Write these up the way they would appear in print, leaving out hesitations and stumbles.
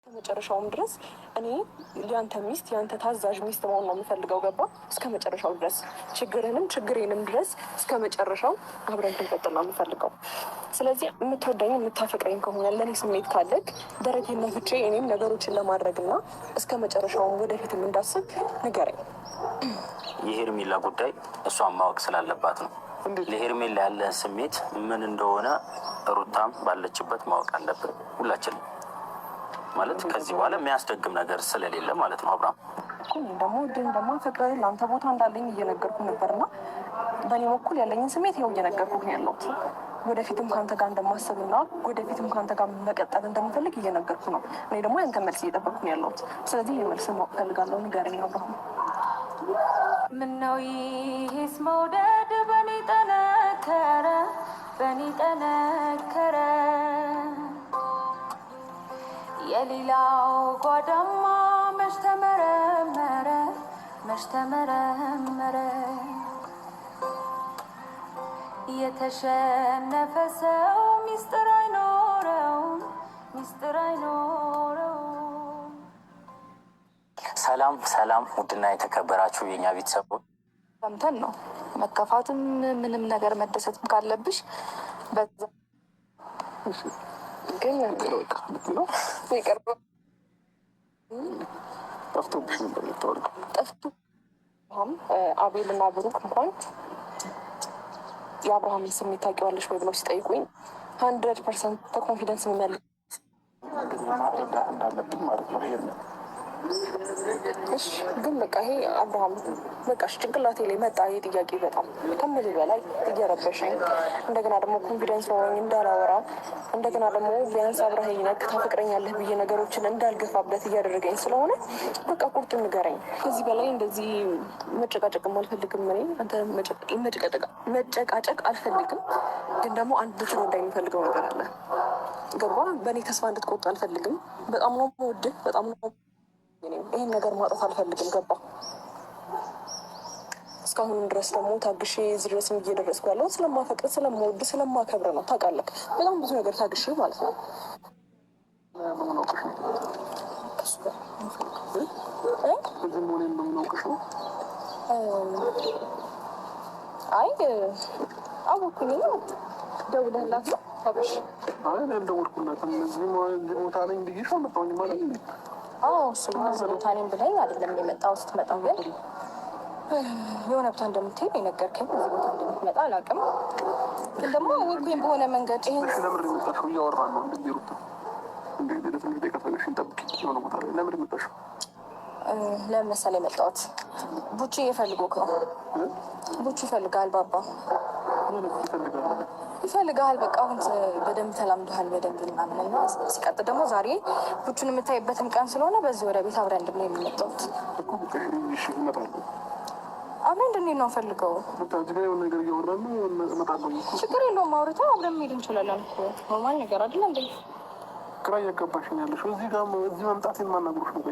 መጨረሻውም ድረስ እኔ ያንተ ሚስት ያንተ ታዛዥ ሚስት መሆን ነው የምፈልገው። ገባ? እስከ መጨረሻው ድረስ ችግርንም ችግሬንም ድረስ እስከ መጨረሻው አብረን እንድንቀጥል ነው የምፈልገው። ስለዚህ የምትወደኝ የምታፈቅረኝ ከሆነ ለእኔ ስሜት ካለግ ደረቴን ነፍቼ እኔም ነገሮችን ለማድረግና እስከ መጨረሻውም ወደፊትም እንዳስብ ንገረኝ። የሄርሜላ ጉዳይ እሷን ማወቅ ስላለባት ነው። ለሄርሜላ ያለን ስሜት ምን እንደሆነ ሩታም ባለችበት ማወቅ አለብን ሁላችንም። ማለት ከዚህ በኋላ የሚያስደግም ነገር ስለሌለ ማለት ነው። አብርሃም ደግሞ ደግሞ ፍቅር ለአንተ ቦታ እንዳለኝ እየነገርኩ ነበርና በእኔ በኩል ያለኝን ስሜት ይኸው እየነገርኩ ያለሁት ወደፊትም ከአንተ ጋር እንደማስብና ወደፊትም ከአንተ ጋር መቀጠል እንደምፈልግ እየነገርኩ ነው። እኔ ደግሞ ያንተ መልስ እየጠበቅኩ ያለሁት። ስለዚህ ይህ መልስ ማወቅ ፈልጋለሁ። ንገረኝ አብርሃም። ምነው ይህስ መውደድ በእኔ ጠነከረ፣ በእኔ ጠነከረ፣ የሌላው ጓዳማ መች ተመረመረ፣ መች ተመረመረ። የተሸነፈ ሰው ሚስጥር አይኖረውም፣ ሚስጥር አይኖረውም። ሰላም ሰላም፣ ውድና የተከበራችሁ የኛ ቤተሰቦች ሰምተን ነው መከፋትም ምንም ነገር መደሰትም ካለብሽ በዛ ግን ነው ይቀርብ ጠፍቶብሽ ነበር የምታወሪው። ጠፍቶ አቤልና ብሩክ እንኳን የአብርሃምን ስሜት ታውቂዋለሽ ወይ ብለው ሲጠይቁኝ 100% በኮንፊደንስ መመለስ እንዳለብኝ ማለት ነው። እሺ ግን በቃ ይሄ አብርሃም በቃ ጭንቅላቴ ላይ መጣ ይሄ ጥያቄ በጣም ከምልህ በላይ እየረበሸኝ፣ እንደገና ደግሞ ኮንፊደንስ ኖሮኝ እንዳላወራ፣ እንደገና ደግሞ ቢያንስ አብረኸኝ ነህ ታፈቅረኛለህ ብዬ ነገሮችን እንዳልገፋበት እያደረገኝ ስለሆነ በቃ ቁርጥ ንገረኝ። ከዚህ በላይ እንደዚህ መጨቃጨቅም አልፈልግም። እኔ አንተ መጨቃጨቅ አልፈልግም። ግን ደግሞ አንድ ልትረዳኝ የሚፈልገው ነገር አለ። ገባ? በእኔ ተስፋ እንድትቆርጥ አልፈልግም። በጣም ነው የምወድህ፣ በጣም ነው ይህን ነገር ማጣት አልፈልግም። ገባ? እስካሁንም ድረስ ደግሞ ታግሼ እዚህ ድረስ እየደረስኩ ያለው ስለማፈቅር ስለምወድ ስለማከብር ነው። ታውቃለህ፣ በጣም ብዙ ነገር ታግሼ ማለት ነው። አይ አወኩኝ ነው ደውለህላት ነው ታብሽ? አይ ደውልኩላት። እዚህ ቦታ ላይ እንዲህ መጣሁኝ ማለት ነው። እሱማ ቦታኔም ብለኝ አይደለም የመጣው። ስትመጣው ግን የሆነ ቦታ እንደምትሄድ የነገርከኝ፣ እዚህ ቦታ እንደምትመጣ አላውቅም። ግን ደግሞ ወይም በሆነ መንገድ ይሄን ለምን የመጣሽው እያወራ ነው እንደሩታ ለምን የመጣሽው? ለምን መሰለህ የመጣሁት ቡቺ እየፈልጎክ ነው። ቡቺ ይፈልጋል ባባ ይፈልጋል። በቃ አሁን በደንብ ተላምዶሃል በደንብ ምናምን እና ሲቀጥል ደግሞ ዛሬ ቡቹን የምታይበትም ቀን ስለሆነ በዚህ ወደ ቤት አብረን እንድንሄድ የምንመጣሁት። አብረን እንድንሄድ ነው ፈልገው። ችግር የለውም አውርተን አብረን መሄድ እንችላለን። ኖርማል ነገር አይደለ እንዴ? ግራ እያጋባሽ ነው ያለሽው። እዚህ ጋር እዚህ መምጣት የማናግሩሽ ነው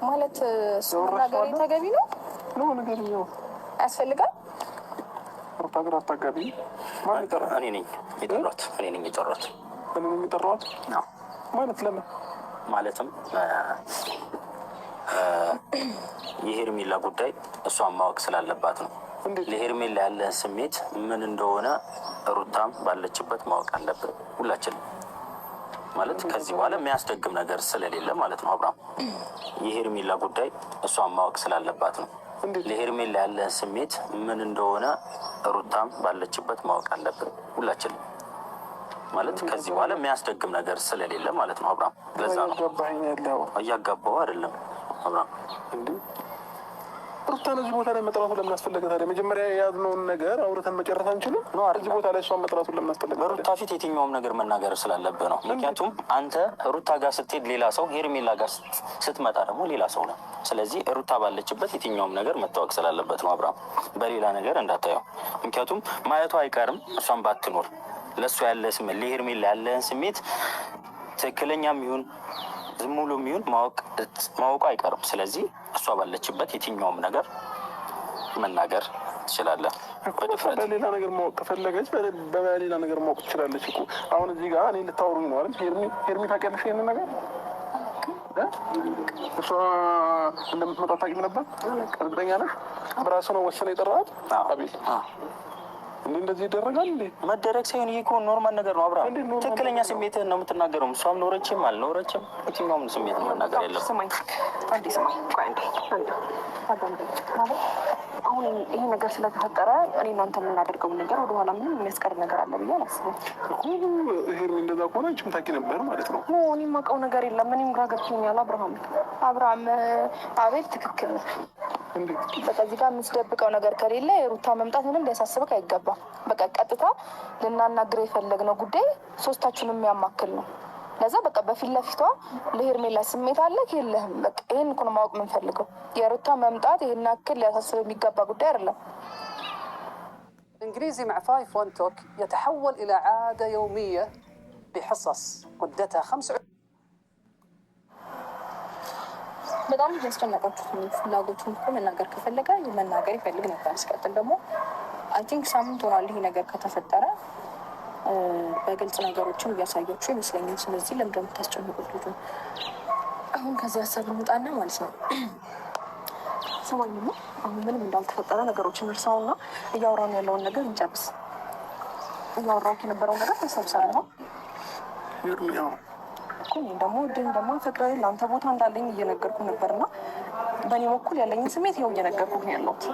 ማለት እሱ ነገር ተገቢ ነው ነው ነገር ነው ያስፈልጋል። ሩታግራ አታጋቢ ማለት እኔ ነኝ የጠሯት፣ እኔ ነኝ የጠሯት። እኔ ነኝ የጠሯት ማለት ለምን? ማለትም የሄርሜላ ጉዳይ እሷን ማወቅ ስላለባት ነው። ለሄርሜላ ያለን ስሜት ምን እንደሆነ ሩታም ባለችበት ማወቅ አለብን ሁላችንም። ማለት ከዚህ በኋላ የሚያስደግም ነገር ስለሌለ ማለት ነው። አብርሃም የሄርሜላ ጉዳይ እሷን ማወቅ ስላለባት ነው። ለሄርሜላ ያለን ስሜት ምን እንደሆነ ሩታም ባለችበት ማወቅ አለብን ሁላችንም። ማለት ከዚህ በኋላ የሚያስደግም ነገር ስለሌለ ማለት ነው። አብርሃም ለዛ ነው እያጋባው አይደለም። አብርሃም ሩታን እዚህ ቦታ ላይ መጥራቱ ለምን አስፈለገ ታዲያ? መጀመሪያ የያዝነውን ነገር አውርተን መጨረስ አንችልም? እዚህ ቦታ ላይ እሷን መጥራቱ ለምን አስፈለገ? በሩታ ፊት የትኛውም ነገር መናገር ስላለብህ ነው። ምክንያቱም አንተ ሩታ ጋር ስትሄድ ሌላ ሰው፣ ሄርሜላ ጋር ስትመጣ ደግሞ ሌላ ሰው ነው። ስለዚህ ሩታ ባለችበት የትኛውም ነገር መታወቅ ስላለበት ነው። አብርሃም በሌላ ነገር እንዳታየው። ምክንያቱም ማየቱ አይቀርም እሷን ባትኖር ለእሱ ያለ ስሜት ለሄርሜላ ያለህን ስሜት ትክክለኛም ይሁን ዝም ብሎ የሚሆን ማወቁ አይቀርም። ስለዚህ እሷ ባለችበት የትኛውም ነገር መናገር ትችላለህ። በሌላ ነገር ማወቅ ከፈለገች በሌላ ነገር ማወቅ ትችላለች እኮ። አሁን እዚህ ጋር እኔ ልታወሩኝ ነው አይደል? ሄርሚ ታውቂያለሽ ይሄንን ነገር እሷ እንደምትመጣ ታውቂም ነበር? እርግጠኛ ነሽ? በራሱ ነው ወሰነ የጠራት? አቤል እንደዚህ ይደረጋል እንዴ? መደረግ ሳይሆን ይሄ እኮ ኖርማል ነገር ነው። አብርሃም ትክክለኛ ስሜትህን ነው የምትናገረው። እሷም ኖረችም አልኖረችም የትኛውም ስሜት ነው መናገር የለም። ስማኝ አንዴ ስማኝ፣ አሁን ይሄ ነገር ስለተፈጠረ እኔ እናንተ የምናደርገው ነገር ወደኋላ ምንም የሚያስቀር ነገር አለ ብዬ አላስብም። ይሄ እንደዛ ከሆነ አንቺም ታውቂ ነበር ማለት ነው። እኔ የማውቀው ነገር የለም። እኔም ግራ ገብቶኛል። አብርሃም አቤል ትክክል ነው። በቃ እዚህ ጋር የምትደብቀው ነገር ከሌለ የሩታ መምጣት ምንም ሊያሳስብክ አይገባም። በቃ ቀጥታ ልናናግር የፈለግነው ጉዳይ ሶስታችሁን የሚያማክል ነው። ለዛ በቃ በፊት ለፊቷ ለሄርሜላ ስሜት አለክ የለህም? በቃ ይህን እኮ ነው ማወቅ የምንፈልገው። የሩታ መምጣት ይህን ያክል ሊያሳስብ የሚገባ ጉዳይ አይደለም። الإنجليزي مع 5 1 توك يتحول إلى عادة يومية بحصص مدتها 5 በጣም ያስጨነቃችሁ ፍላጎቱን እኮ መናገር ከፈለገ መናገር ይፈልግ ነበር። ሲቀጥል ደግሞ አይ ቲንክ ሳምንት ሆኗል ይሄ ነገር ከተፈጠረ። በግልጽ ነገሮችን እያሳያችሁ ይመስለኛል። ስለዚህ ለምንድን ነው የምታስጨንቁት ልጁን? አሁን ከዚህ ሀሳብ እንውጣና ማለት ነው። ሰማኝማ አሁን ምንም እንዳልተፈጠረ ነገሮችን እርሳውና እያወራን ያለውን ነገር እንጨርስ። እያወራሁት የነበረውን ነገር ተሰብሰብ ነው ደግሞ ድን ደግሞ ፍቅር ለአንተ ቦታ እንዳለኝ እየነገርኩ ነበርና በእኔ በኩል ያለኝን ስሜት ይኸው እየነገርኩ ነው ያለሁት።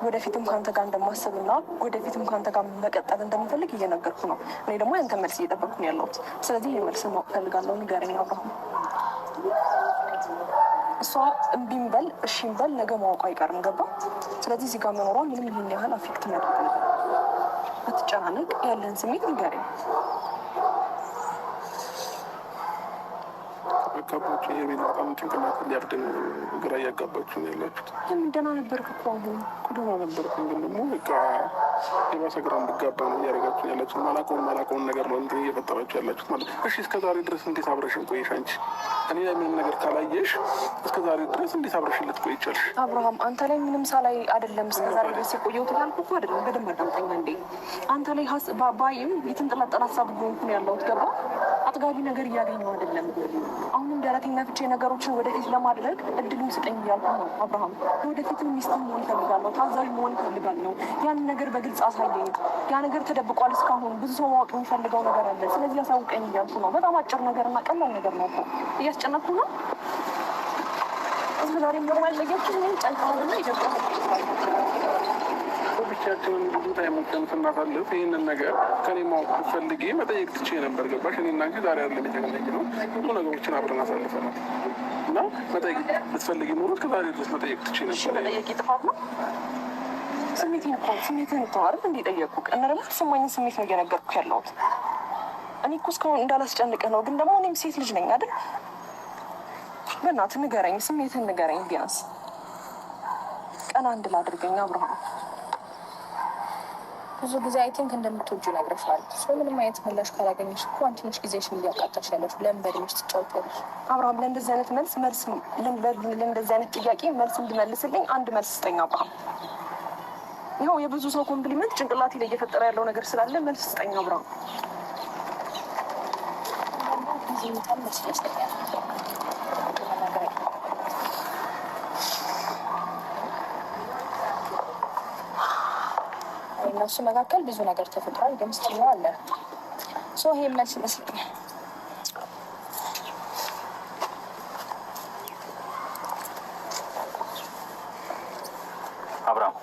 ወደፊትም ከአንተ ጋር እንደማስብና ወደፊትም ከአንተ ጋር መቀጠል እንደምፈልግ እየነገርኩ ነው። እኔ ደግሞ ያንተ መልስ እየጠበቅኩ ነው ያለሁት። ስለዚህ ይህ መልስ ማወቅ ፈልጋለሁ። ንገረኝ አብርሃም። እሷ እምቢም በል እሺም በል ነገ ማወቁ አይቀርም። ገባ? ስለዚህ እዚህ ጋር መኖሯ ምንም ይህን ያህል አፌክት የሚያደርግ ነገር አትጨናነቅ። ያለህን ስሜት ንገረኝ። አጋባችሁ ይሄ ቤት በጣም ጭንቅላት ሊያብድ ግራ እያጋባችሁ ነው ያላችሁት። ለምን ደህና ነበርክ እኮ አሁን ደህና ነበርኩኝ፣ ግን ደግሞ በቃ የባሰ ግራ እንድጋባ ነው እያደረጋችሁ ያላችሁት። ማላውቀውን ነገር ነው እንትን እየፈጠራችሁ ያላችሁት ማለት ነው። እሺ እስከ ዛሬ ድረስ እንዴት አብረሽን ቆይሽ? አንቺ እኔ ላይ ምንም ነገር ካላየሽ እስከ ዛሬ ድረስ እንዴት አብረሽን ልትቆይ ይቻልሽ? አብርሃም አንተ ላይ ምንም ሳላይ አይደለም እስከ ዛሬ ድረስ የቆየሁት ያልኩህ እኮ አይደለም። በደንብ አዳምጠኛ እንዴ። አንተ ላይ ባይም የተንጠላጠለ ሀሳብ ሆንኩ ነው ያለሁት። ገባ? አጥጋቢ ነገር እያገኘሁ አይደለም። አሁንም ደረቴን ነፍቼ ነገሮችን ወደፊት ለማድረግ እድሉን ስጠኝ እያልኩ ነው አብርሃም። ወደፊትም ሚስት መሆን እፈልጋለሁ፣ ታዛዥ መሆን እፈልጋለሁ። ያንን ነገር በግልጽ አሳየኝ። ያ ነገር ተደብቋል እስካሁን። ብዙ ሰው ማወቅ የሚፈልገው ነገር አለ። ስለዚህ ያሳውቀኝ እያልኩ ነው። በጣም አጭር ነገርና ቀላል ነገር ነው እኮ። እያስጨነቅኩ ነው። እስከ ዛሬም ደግሞ ያልለየችው ምን ጨንቃልና ኢትዮጵያ ብቻችንን ብዙ ታይሞችን ስናሳልፍ ይህንን ነገር ከኔ ማወቅ ፈልጌ መጠየቅ ትቼ ነበር። ገባሽ? እኔ እና አንቺ ዛሬ አይደለም የተገናኘነው፣ ብዙ ነገሮችን አብረን አሳልፈናል እና መጠየቅ ብትፈልጊ ኖሮ ከዛሬ ድረስ መጠየቅ ትቼ ነበር። መጠየቅ ጥፋት ነው? ስሜቴን እኮ አይደል እንደ ጠየቅኩህ እና ደግሞ ተሰማኝን ስሜት ነው እየነገርኩህ ያለሁት። እኔ እኮ እስካሁን እንዳላስጨንቅህ ነው፣ ግን ደግሞ እኔም ሴት ልጅ ነኝ አይደል? በእናትህ ንገረኝ፣ ስሜትህን ንገረኝ። ቢያንስ ቀና እንድል አድርገኝ አብርሃም። ብዙ ጊዜ አይ ቲንክ እንደምትወጂው ነግረሻል። ሰው ምንም አይነት ምላሽ ካላገኘሽ እኮ አንቺ ነሽ ጊዜሽን እያቃጠልሽ ያለሽው። ለምን በእድሜሽ ትጫወቻለሽ? አብርሃም ለእንደዚህ አይነት ለእንደዚህ አይነት ጥያቄ መልስ እንድመልስልኝ አንድ መልስ ስጠኝ አብርሃም። ይኸው የብዙ ሰው ኮምፕሊመንት ጭንቅላቴ ላይ እየፈጠረ ያለው ነገር ስላለ መልስ ስጠኝ አብርሃም። እነሱ መካከል ብዙ ነገር ተፈጥሯል፣ ግን ስቲል ነው አለ ሰው ይሄ መልስ ይመስለኛል። አብርሃም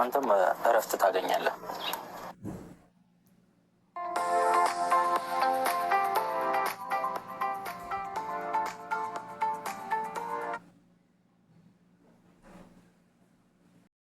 አንተም እረፍት ታገኛለህ።